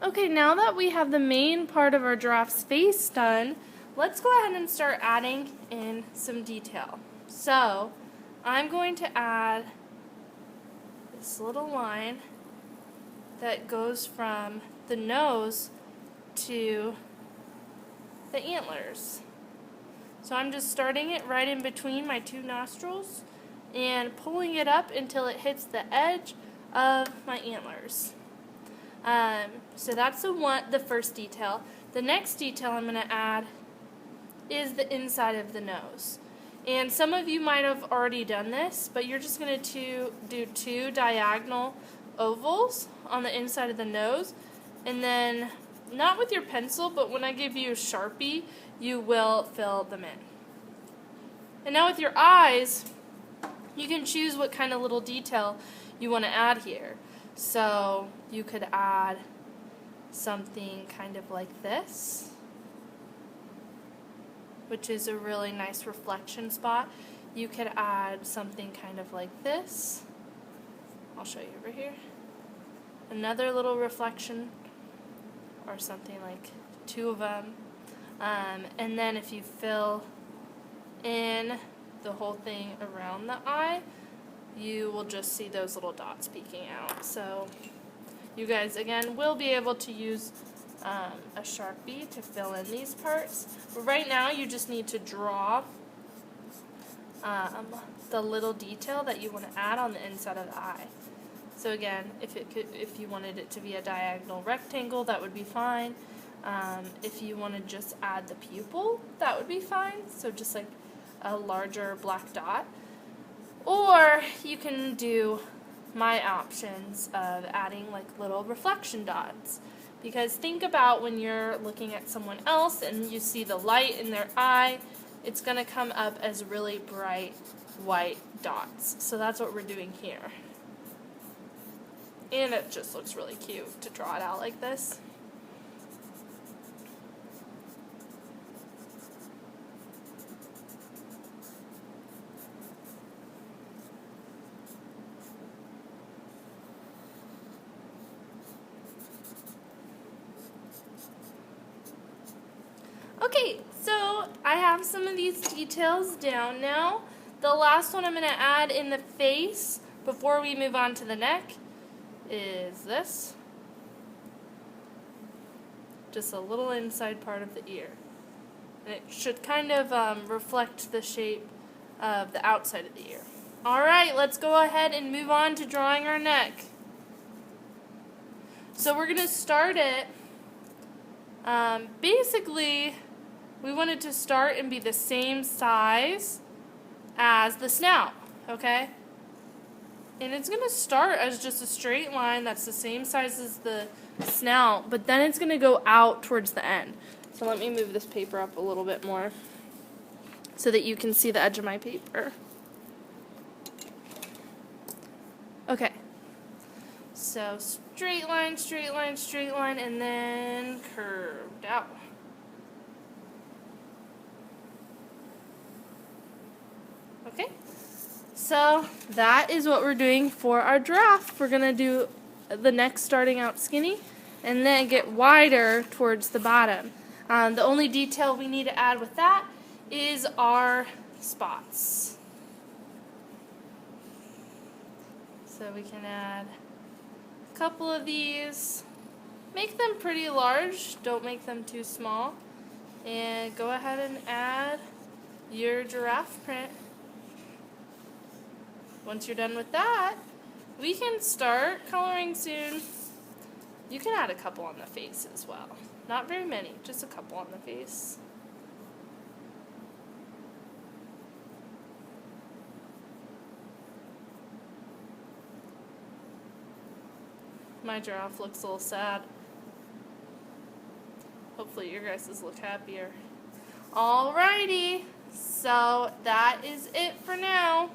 Okay, now that we have the main part of our giraffe's face done, let's go ahead and start adding in some detail. So, I'm going to add this little line that goes from the nose to the antlers. So I'm just starting it right in between my two nostrils and pulling it up until it hits the edge of my antlers. So that's the first detail. The next detail I'm going to add is the inside of the nose. And some of you might have already done this, but you're just going to do two diagonal ovals on the inside of the nose, and then not with your pencil, but when I give you a Sharpie, you will fill them in. And now with your eyes, you can choose what kind of little detail you want to add here. So you could add something kind of like this, which is a really nice reflection spot. You could add something kind of like this. I'll show you over here. Another little reflection, or something like two of them. And then if you fill in the whole thing around the eye, you will just see those little dots peeking out. So you guys, again, will be able to use a Sharpie to fill in these parts. But right now, you just need to draw the little detail that you want to add on the inside of the eye. So again, if you wanted it to be a diagonal rectangle, that would be fine. If you want to just add the pupil, that would be fine. So just like a larger black dot. Or you can do my options of adding like little reflection dots. Because think about when you're looking at someone else and you see the light in their eye, it's going to come up as really bright white dots. So that's what we're doing here. And it just looks really cute to draw it out like this. Okay, so I have some of these details down now. The last one I'm going to add in the face before we move on to the neck is this. Just a little inside part of the ear. And it should kind of reflect the shape of the outside of the ear. Alright, let's go ahead and move on to drawing our neck. So we're going to start it, basically, we want it to start and be the same size as the snout, okay? And it's going to start as just a straight line that's the same size as the snout, but then it's going to go out towards the end. So let me move this paper up a little bit more so that you can see the edge of my paper. Okay. So straight line, straight line, straight line, and then curved out. Okay, so that is what we're doing for our giraffe. We're going to do the neck starting out skinny and then get wider towards the bottom. The only detail we need to add with that is our spots. So we can add a couple of these. Make them pretty large, don't make them too small. And go ahead and add your giraffe print. Once you're done with that, we can start coloring soon. You can add a couple on the face as well. Not very many, just a couple on the face. My giraffe looks a little sad. Hopefully your guys' look happier. Alrighty, so that is it for now.